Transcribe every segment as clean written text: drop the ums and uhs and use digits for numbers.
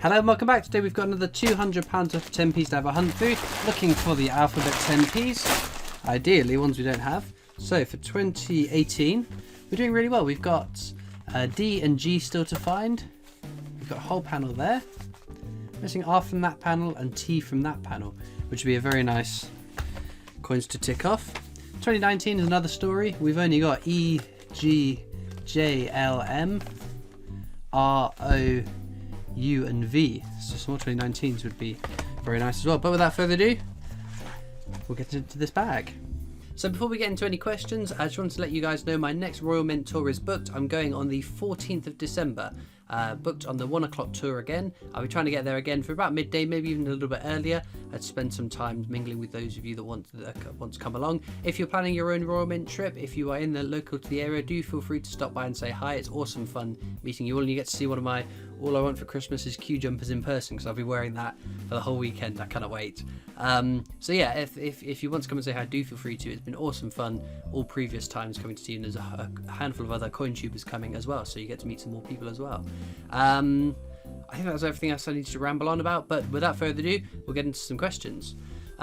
Hello and welcome back. Today we've got another £200 worth of 10p's to have a hunt through. Looking for the alphabet 10p's. Ideally ones we don't have. So for 2018, we're doing really well. We've got D and G still to find. We've got a whole panel there. Missing R from that panel and T from that panel, which would be a very nice coins to tick off. 2019 is another story. We've only got E, G, J, L, M, R, O, U and V. So some more 2019s would be very nice as well. But without further ado, we'll get into this bag. So before we get into any questions, I just wanted to let you guys know my next Royal Mint tour is booked. I'm going on the 14th of December. Booked on the 1 o'clock tour again. I'll be trying to get there again for about midday, maybe even a little bit earlier. I'd spend some time mingling with those of you that want to come along. If you're planning your own Royal Mint trip, if you are in the local to the area, do feel free to stop by and say hi. It's awesome fun meeting you all, and you get to see one of my All I Want for Christmas is Q jumpers in person, because I'll be wearing that for the whole weekend. I cannot wait. So yeah, if you want to come and say hi, do feel free to. It's been awesome fun all previous times coming to see you, and there's a handful of other coin tubers coming as well, so you get to meet some more people as well. I think that's everything else I need to ramble on about, but without further ado, we'll get into some questions.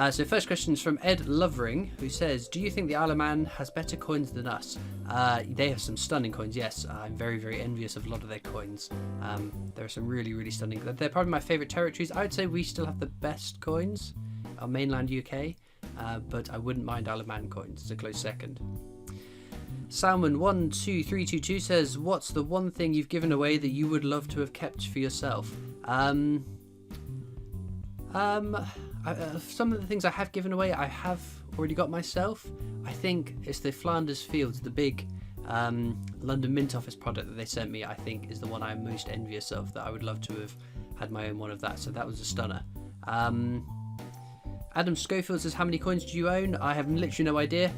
So first question is from Ed Lovering, who says, do you think the Isle of Man has better coins than us? They have some stunning coins, yes. I'm very, very envious of a lot of their coins. There are some really, really stunning. They're probably my favourite territories. I would say we still have the best coins on mainland UK, but I wouldn't mind Isle of Man coins. It's a close second. Salmon12322 says, what's the one thing you've given away that you would love to have kept for yourself? Some of the things I have given away, I have already got myself. I think it's the Flanders Fields, the big London Mint Office product that they sent me. I think is the one I'm most envious of, that I would love to have had my own one of that. So that was a stunner. Adam Schofield says, how many coins do you own? I have literally no idea.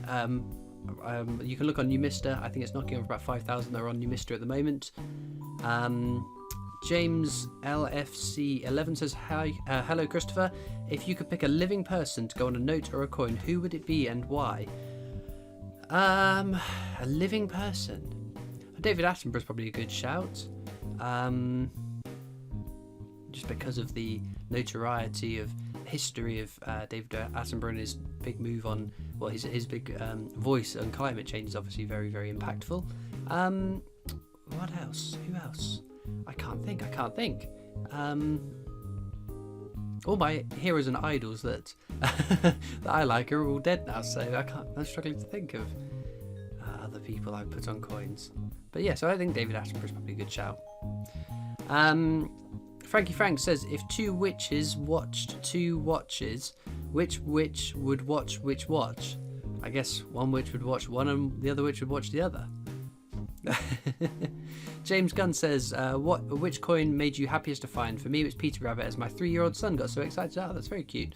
You can look on Numista. I think it's knocking over about 5,000 that are on Numista at the moment. James LFC11 says, hi, hello Christopher. If you could pick a living person to go on a note or a coin, who would it be and why? A living person. David Attenborough's probably a good shout. Just because of the notoriety of history of David Attenborough and his big move on, well, his big voice on climate change is obviously very, very impactful. What else? Who else? I can't think. All my heroes and idols that that I like are all dead now, so I'm struggling to think of other people I put on coins. But yeah, so I think David Attenborough's probably a good shout. Frankie Frank says, if two witches watched two watches, which witch would watch which watch? I guess one witch would watch one and the other witch would watch the other. James Gunn says, which coin made you happiest to find? For me, it was Peter Rabbit, as my 3-year-old son got so excited. Oh, that's very cute.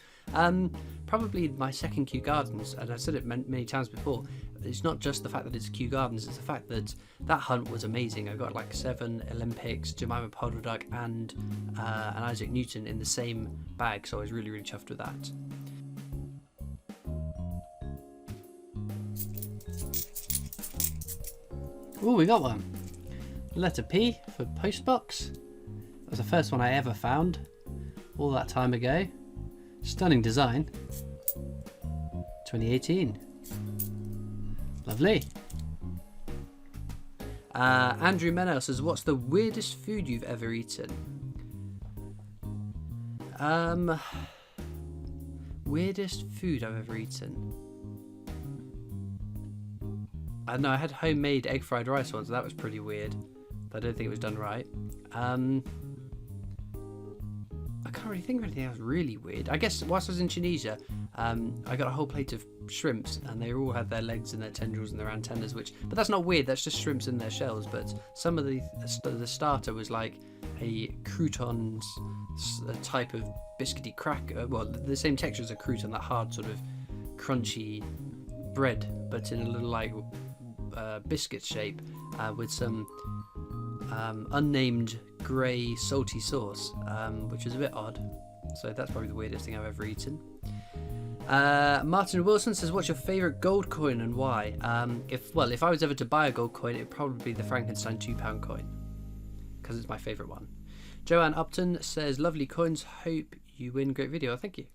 Probably my second Kew Gardens, and I've said it many times before. It's not just the fact that it's Kew Gardens, it's the fact that that hunt was amazing. I got like 7 Olympics, Jemima Polderduck, and an Isaac Newton in the same bag, so I was really, really chuffed with that. Oh, we got one. Letter P for Postbox. That was the first one I ever found all that time ago. Stunning design. 2018. Lovely. Andrew Menel says, what's the weirdest food you've ever eaten? Weirdest food I've ever eaten. I don't know, I had homemade egg fried rice once, so that was pretty weird. But I don't think it was done right. I can't really think of anything else really weird. I guess whilst I was in Tunisia, I got a whole plate of shrimps, and they all had their legs and their tendrils and their antennas, but that's not weird, that's just shrimps in their shells. But some of the starter was like a croutons type of biscuity cracker, well, the same texture as a crouton, that hard sort of crunchy bread, but in a little like biscuit shape, with some unnamed grey salty sauce, which was a bit odd. So that's probably the weirdest thing I've ever eaten. Martin Wilson says, what's your favourite gold coin and why? If I was ever to buy a gold coin, it would probably be the Frankenstein £2 coin, because it's my favourite one. Joanne Upton says, lovely coins, hope you win, great video. Thank you.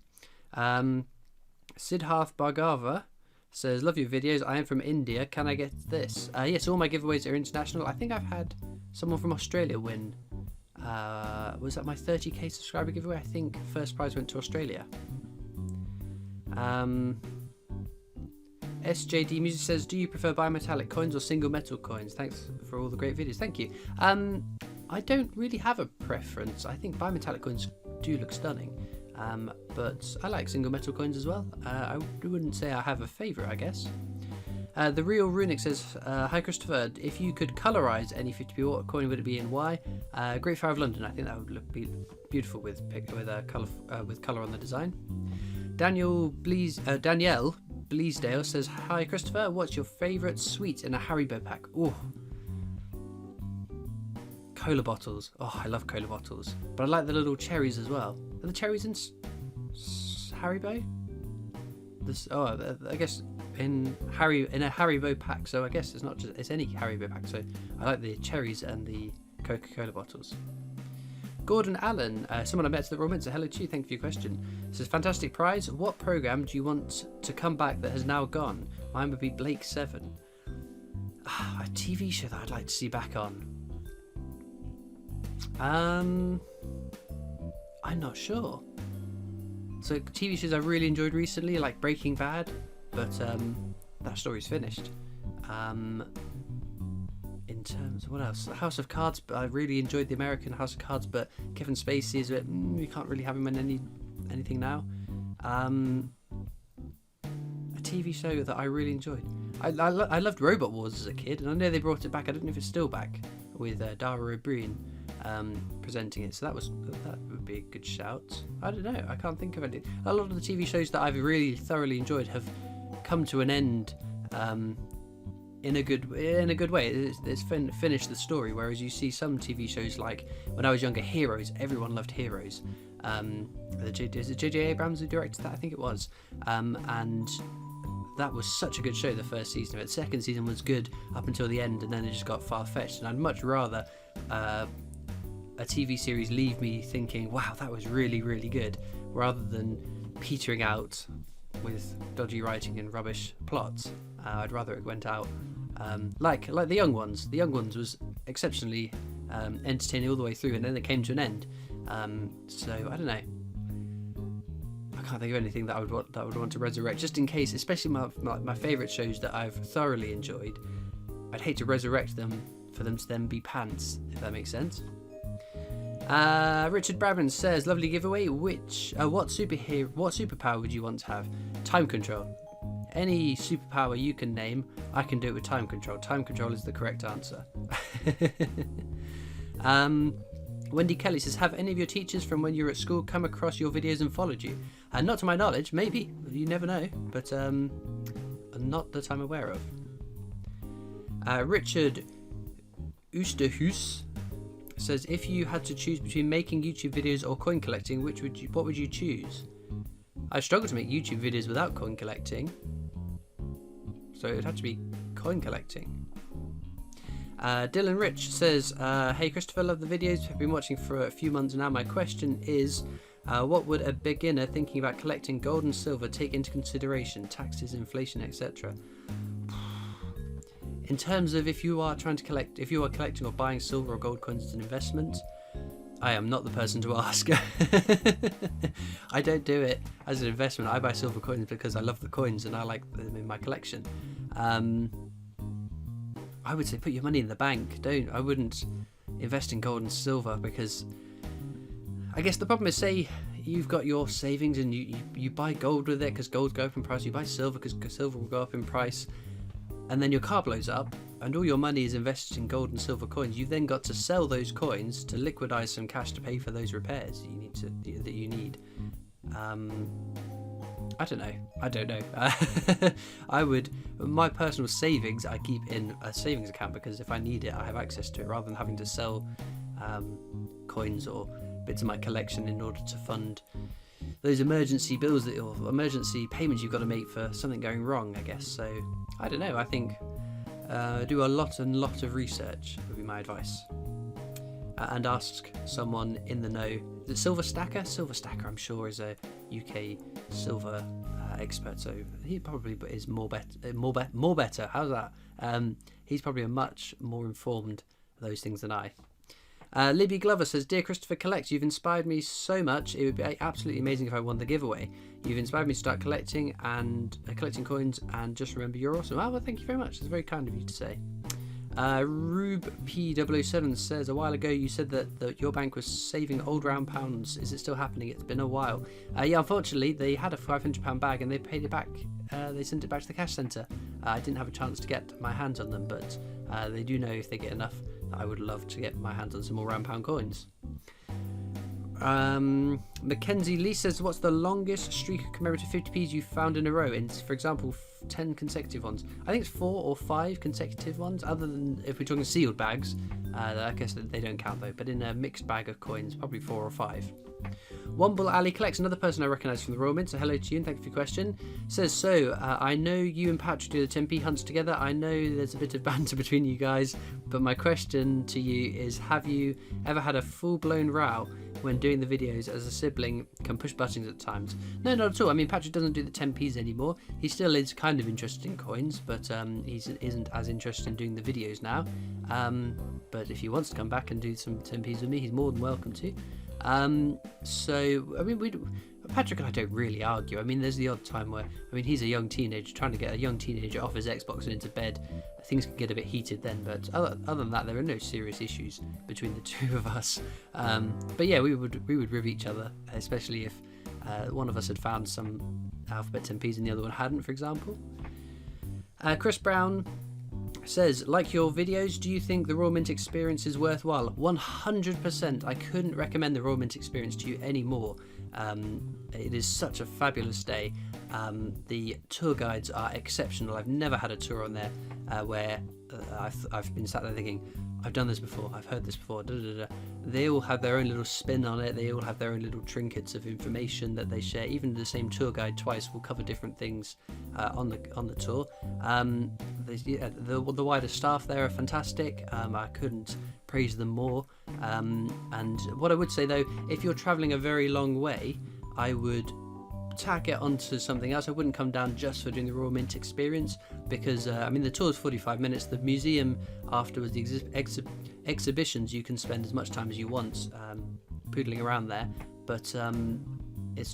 Siddharth Bhargava says, love your videos, I am from India, can I get this? Yes, all my giveaways are international. I think I've had someone from Australia win. Was that my 30k subscriber giveaway? I think first prize went to Australia. SJD Music says, do you prefer bimetallic coins or single metal coins? Thanks for all the great videos. Thank you. I don't really have a preference. I think bimetallic coins do look stunning, but I like single metal coins as well. I wouldn't say I have a favourite, I guess. The Real Runic says, hi Christopher, if you could colorise any 50p, what coin would it be and why? Great Fire of London. I think that would be beautiful with colour on the design. Danielle Bleasdale says, hi Christopher, what's your favourite sweet in a Haribo pack? Oh, cola bottles. Oh, I love cola bottles, but I like the little cherries as well. Are the cherries in Haribo? I guess in a Haribo pack, so I guess it's any Haribo pack, so I like the cherries and the Coca-Cola bottles. Gordon Allen, someone I met at the Royal Mint, so hello to you, thank you for your question. Says, fantastic prize, what programme do you want to come back that has now gone? Mine would be Blake 7. A TV show that I'd like to see back on. I'm not sure. So TV shows I've really enjoyed recently, like Breaking Bad, but that story's finished. In terms of what else, House of Cards, I really enjoyed the American House of Cards, but Kevin Spacey is a bit, you can't really have him in anything now. A TV show that I really enjoyed, I loved Robot Wars as a kid, and I know they brought it back. I don't know if it's still back with Dara O'Brien presenting it, so that would be a good shout. I don't know, I can't think of anything. A lot of the TV shows that I've really thoroughly enjoyed have come to an end in a good way. It's finished the story, whereas you see some TV shows, like when I was younger, Heroes, everyone loved Heroes. Is it J.J. Abrams who directed that? I think it was. And that was such a good show, the first season of it. The second season was good up until the end, and then it just got far-fetched, and I'd much rather a TV series leave me thinking, wow, that was really, really good, rather than petering out with dodgy writing and rubbish plots. I'd rather it went out like The Young Ones. The Young Ones was exceptionally entertaining all the way through, and then it came to an end. So I don't know. I can't think of anything that I would want to resurrect, just in case. Especially my favourite shows that I've thoroughly enjoyed. I'd hate to resurrect them for them to then be pants, if that makes sense. Richard Brabham says, lovely giveaway. What superpower would you want to have? Time control. Any superpower you can name, I can do it with time control. Time control is the correct answer. Wendy Kelly says, have any of your teachers from when you were at school come across your videos and followed you? Not to my knowledge, maybe, you never know, but not that I'm aware of. Richard Oosterhuis says, if you had to choose between making YouTube videos or coin collecting, what would you choose? I struggle to make YouTube videos without coin collecting, so it would have to be coin collecting. Dylan Rich says, hey Christopher, love the videos, have been watching for a few months now. My question is, what would a beginner thinking about collecting gold and silver take into consideration? Taxes, inflation, etc. In terms of if you are collecting or buying silver or gold coins as an investment, I am not the person to ask. I don't do it as an investment. I buy silver coins because I love the coins and I like them in my collection. I would say put your money in the bank. I wouldn't invest in gold and silver, because I guess the problem is, say you've got your savings and you buy gold with it because gold go up in price. You buy silver because silver will go up in price. And then your car blows up and all your money is invested in gold and silver coins. You've then got to sell those coins to liquidize some cash to pay for those repairs that you need. I don't know. My personal savings I keep in a savings account, because if I need it, I have access to it, rather than having to sell coins or bits of my collection in order to fund those emergency bills or emergency payments you've got to make for something going wrong, I guess. So I don't know. I think do a lot of research would be my advice. and ask someone in the know. Is it Silver Stacker? Silver Stacker, I'm sure, is a UK silver expert, so he probably is more better. How's that? He's probably a much more informed of those things than I. Libby Glover says, "Dear Christopher Collect, you've inspired me so much. It would be absolutely amazing if I won the giveaway. You've inspired me to start collecting coins, and just remember you're awesome." Oh, well, thank you very much. It's very kind of you to say. Rube P007 says, "A while ago you said that your bank was saving old round pounds. Is it still happening? It's been a while." Yeah, unfortunately, they had a £500 bag and they paid it back. They sent it back to the cash centre. I didn't have a chance to get my hands on them, but they do know if they get enough that I would love to get my hands on some more round pound coins. Mackenzie Lee says, "What's the longest streak of commemorative 50p's you've found in a row? In, for example, 10 consecutive ones." I think it's 4 or 5 consecutive ones, other than if we're talking sealed bags. I guess they don't count though, but in a mixed bag of coins, probably 4 or 5. Womble Ali Collects, another person I recognise from the Royal Mint, so hello to you and thank you for your question. Says, I know you and Patrick do the 10p hunts together. I know there's a bit of banter between you guys, but my question to you is, have you ever had a full-blown row when doing the videos, as a sibling can push buttons at times? No, not at all. I mean, Patrick doesn't do the 10p's anymore. He still is kind of interested in coins, but he isn't as interested in doing the videos now. But if he wants to come back and do some 10p's with me, he's more than welcome to. So I mean, Patrick and I don't really argue. I mean, there's the odd time where, I mean, he's a young teenager, trying to get a young teenager off his Xbox and into bed. Things can get a bit heated then, but other than that, there are no serious issues between the two of us. But yeah, we would riv each other, especially if one of us had found some alphabet 10p's and the other one hadn't, for example. Chris Brown says, "Like your videos, do you think the Royal Mint experience is worthwhile?" 100%. I couldn't recommend the Royal Mint experience to you anymore. It is such a fabulous day. The tour guides are exceptional. I've never had a tour on there where I've been sat there thinking, I've done this before, I've heard this before. They all have their own little spin on it. They all have their own little trinkets of information that they share. Even the same tour guide twice will cover different things on the tour. The wider staff there are fantastic. I couldn't praise them more. And what I would say though, if you're traveling a very long way, I would tack it onto something else. I wouldn't come down just for doing the Royal Mint experience, because I mean, the tour is 45 minutes. The museum afterwards, the exhibitions, you can spend as much time as you want poodling around there, but you're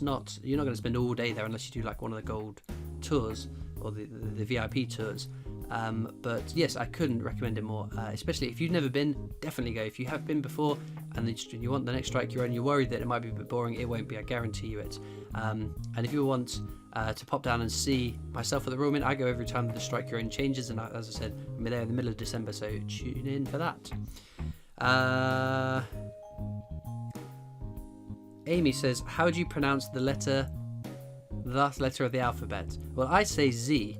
not going to spend all day there unless you do like one of the gold tours or the VIP tours. But yes, I couldn't recommend it more, especially if you've never been. Definitely go. If you have been before and you want the next strike you're on, you're worried that it might be a bit boring, it won't be, I guarantee you it. And if you want to pop down and see myself at the Royal Mint, I go every time the strike you're in changes, and as I said, I'm there in the middle of December, so tune in for that. Amy says, "How do you pronounce the last letter of the alphabet?" Well, I say Z.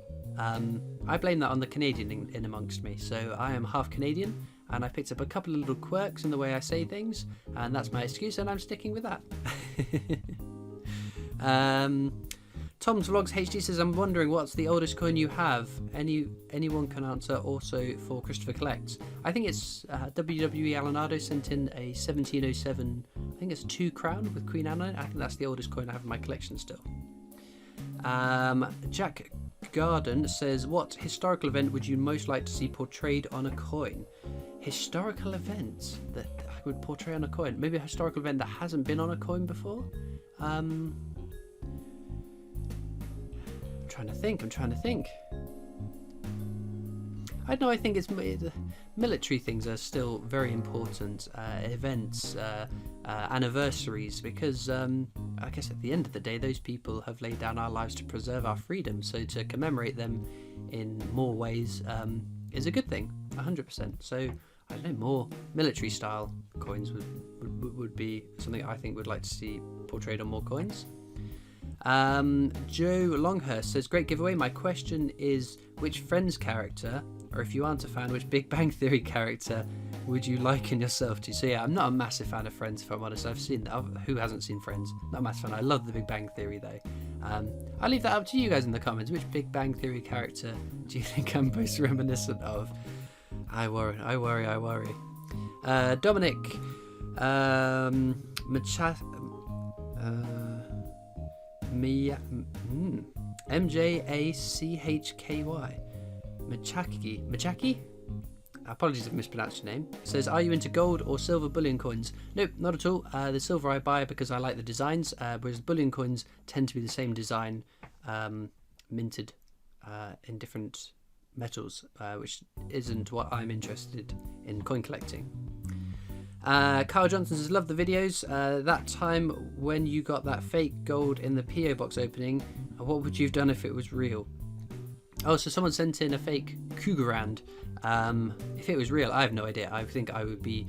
I blame that on the Canadian in amongst me. So I am half Canadian, and I picked up a couple of little quirks in the way I say things, and that's my excuse, and I'm sticking with that. Tom's Vlogs HD says, "I'm wondering what's the oldest coin you have. Anyone can answer." Also for Christopher Collects, I think it's WWE Alanado sent in a 1707. I think it's 2 crown with Queen Anne on it. I think that's the oldest coin I have in my collection still. Jack Garden says, "What historical event would you most like to see portrayed on a coin?" Historical event that I would portray on a coin? Maybe a historical event that hasn't been on a coin before? I'm trying to think. I don't know, I think it's military things are still very important. Events, anniversaries, because I guess at the end of the day, those people have laid down our lives to preserve our freedom. So to commemorate them in more ways is a good thing, 100%. So I don't know, more military style coins would be something I think would like to see portrayed on more coins. Joe Longhurst says, "Great giveaway. My question is, which Friends character, or if you aren't a fan, which Big Bang Theory character would you liken yourself to?" So yeah, I'm not a massive fan of Friends, if I'm honest. Who hasn't seen Friends? Not a massive fan. I love the Big Bang Theory though. I'll leave that up to you guys in the comments. Which Big Bang Theory character do you think I'm most reminiscent of? I worry. Dominic MJACHKY Machaki. Apologies if I mispronounced your name. Says, are you into gold or silver bullion coins? Nope, not at all. The silver I buy because I like the designs, whereas bullion coins tend to be the same design, minted in different metals, which isn't what I'm interested in coin collecting. Kyle Johnson says, love the videos. That time when you got that fake gold in the PO box opening, what would you have done if it was real? Oh, so someone sent in a fake Cougarand. If it was real, I have no idea. I think I would be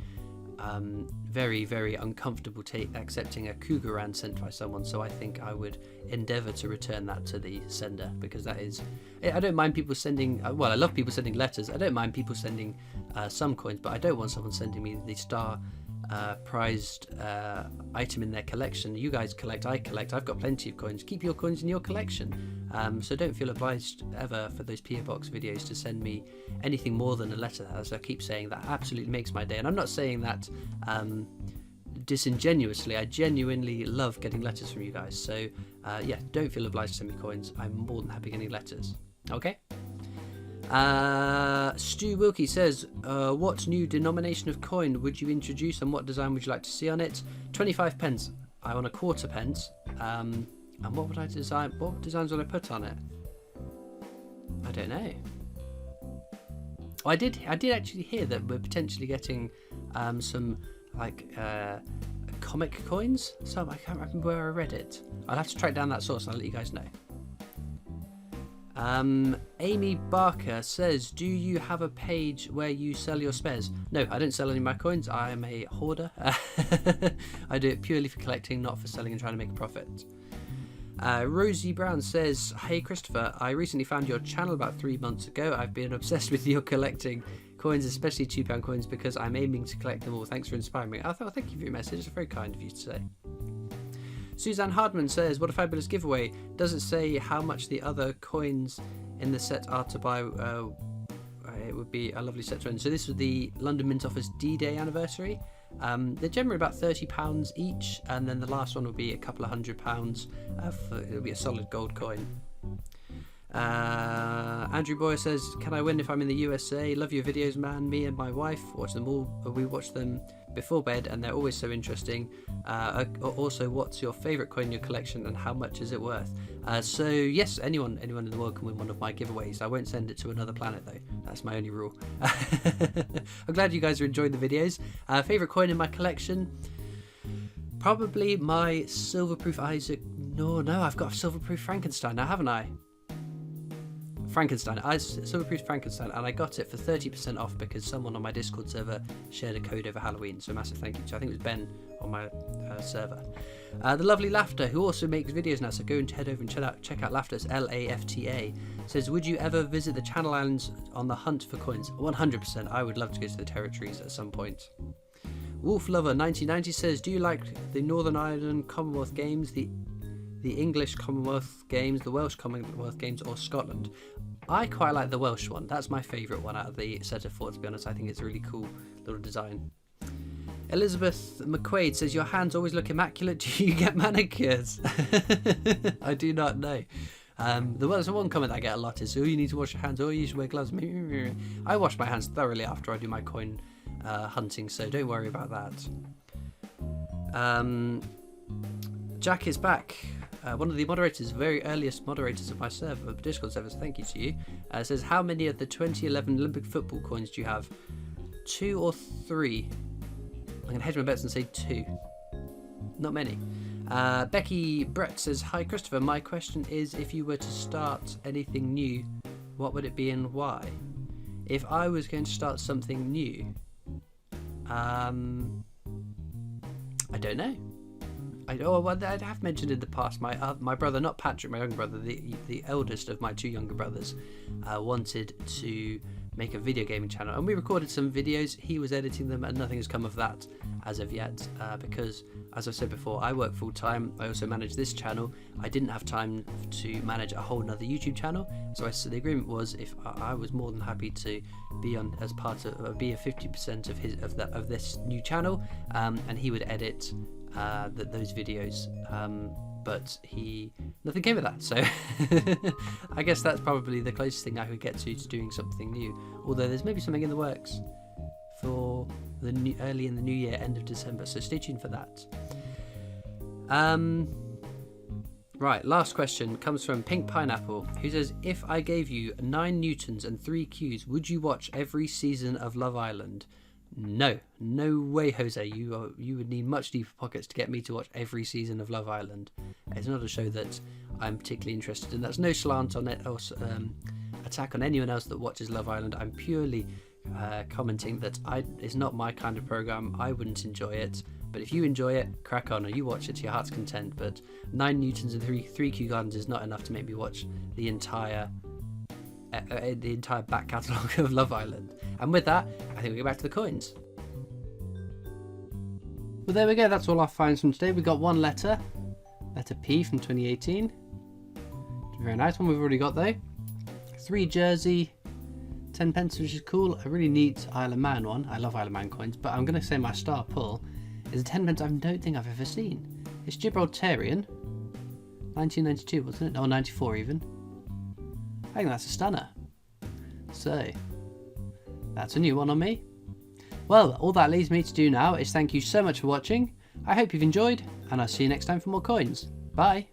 very, very uncomfortable accepting a Cougarand sent by someone. So I think I would endeavour to return that to the sender, because that is... I don't mind people sending... Well, I love people sending letters. I don't mind people sending some coins, but I don't want someone sending me the star prized item in their collection. You guys collect, I collect. I've got plenty of coins. Keep your coins in your collection. So don't feel obliged ever for those PO Box videos to send me anything more than a letter. As I keep saying, that absolutely makes my day. And I'm not saying that disingenuously. I genuinely love getting letters from you guys. So yeah, don't feel obliged to send me coins. I'm more than happy getting letters. Okay. Stu Wilkie says, what new denomination of coin would you introduce and what design would you like to see on it? 25 pence. I want a quarter pence. And what would I design? What designs would I put on it? I don't know. Oh, I did actually hear that we're potentially getting some like comic coins. So I can't remember where I read it. I'll have to track down that source and I'll let you guys know. Amy Barker says, do you have a page where you sell your spares? No, I don't sell any of my coins. I am a hoarder. I do it purely for collecting, not for selling and trying to make a profit. Rosie Brown says, hey Christopher, I recently found your channel about 3 months ago. I've been obsessed with your collecting coins, especially £2 coins, because I'm aiming to collect them all. Thanks for inspiring me. I thought, thank you for your message. It's very kind of you to say. Suzanne Hardman says, what a fabulous giveaway. Does it say how much the other coins in the set are to buy? It would be a lovely set to win. So this was the London Mint Office D-Day anniversary. They're generally about £30 each, and then the last one will be a couple of £100. It'll be a solid gold coin. Andrew Boyer says, can I win if I'm in the USA? Love your videos, man. Me and my wife watch them all. We watch them before bed and they're always so interesting. Also, what's your favourite coin in your collection and how much is it worth? So yes, anyone in the world can win one of my giveaways. I won't send it to another planet though. That's my only rule. I'm glad you guys are enjoying the videos. Favourite coin in my collection? Probably my Silverproof Isaac. No, I've got a Silverproof Frankenstein now, haven't I? Silverproof Frankenstein, and I got it for 30% off because someone on my Discord server shared a code over Halloween, so massive thank you to, I think it was Ben on my server. The lovely Laughter, who also makes videos now, so go and head over and check out Laughter. It's LAFTA. Says, would you ever visit the Channel Islands on the hunt for coins? 100%. I would love to go to the territories at some point. Wolf Lover 1990 says, do you like the Northern Ireland Commonwealth Games, the English Commonwealth Games, the Welsh Commonwealth Games, or Scotland? I quite like the Welsh one. That's my favourite one out of the set of four, to be honest. I think it's a really cool little design. Elizabeth McQuaid says, your hands always look immaculate. Do you get manicures? I do not know. The one comment I get a lot is, oh, you need to wash your hands, or you should wear gloves. I wash my hands thoroughly after I do my coin hunting, so don't worry about that. Jack is back. One of the moderators, very earliest moderators of my server, of Discord server, so thank you to you, says, how many of the 2011 Olympic football coins do you have? 2 or 3? I'm going to hedge my bets and say 2. Not many. Becky Brett says, hi Christopher, my question is, if you were to start anything new, what would it be and why? If I was going to start something new, I don't know. I have mentioned in the past, my brother, not Patrick, my younger brother, the eldest of my 2 younger brothers, wanted to make a video gaming channel, and we recorded some videos. He was editing them, and nothing has come of that as of yet, because, as I said before, I work full time. I also manage this channel. I didn't have time to manage a whole nother YouTube channel, so the agreement was, if I was more than happy to be on as part of be a 50% of this new channel, and he would edit those videos. But nothing came of that, so I guess that's probably the closest thing I could get to doing something new, although there's maybe something in the works for the early in the new year, end of December, so stay tuned for that. Right, last question comes from Pink Pineapple, who says, if I gave you 9 Newtons and 3 Qs, would you watch every season of Love Island? No way, Jose. You would need much deeper pockets to get me to watch every season of Love Island. It's not a show that I'm particularly interested in. That's no slant on it or attack on anyone else that watches Love Island. I'm purely commenting that it's not my kind of program. I wouldn't enjoy it. But if you enjoy it, crack on, or you watch it to your heart's content. But 9 Newtons and 3 Kew Gardens is not enough to make me watch the entire back catalogue of Love Island. And with that, I think we go back to the coins. Well, there we go. That's all our finds from today. We got one letter P from 2018. Very nice one. We've already got though. 3 jersey, 10 pence, which is cool. A really neat Isle of Man one. I love Isle of Man coins, but I'm going to say my star pull is a 10 pence I don't think I've ever seen. It's Gibraltarian, 1992, wasn't it? Or 94 even. I think that's a stunner. So, that's a new one on me. Well, all that leaves me to do now is thank you so much for watching. I hope you've enjoyed, and I'll see you next time for more coins. Bye!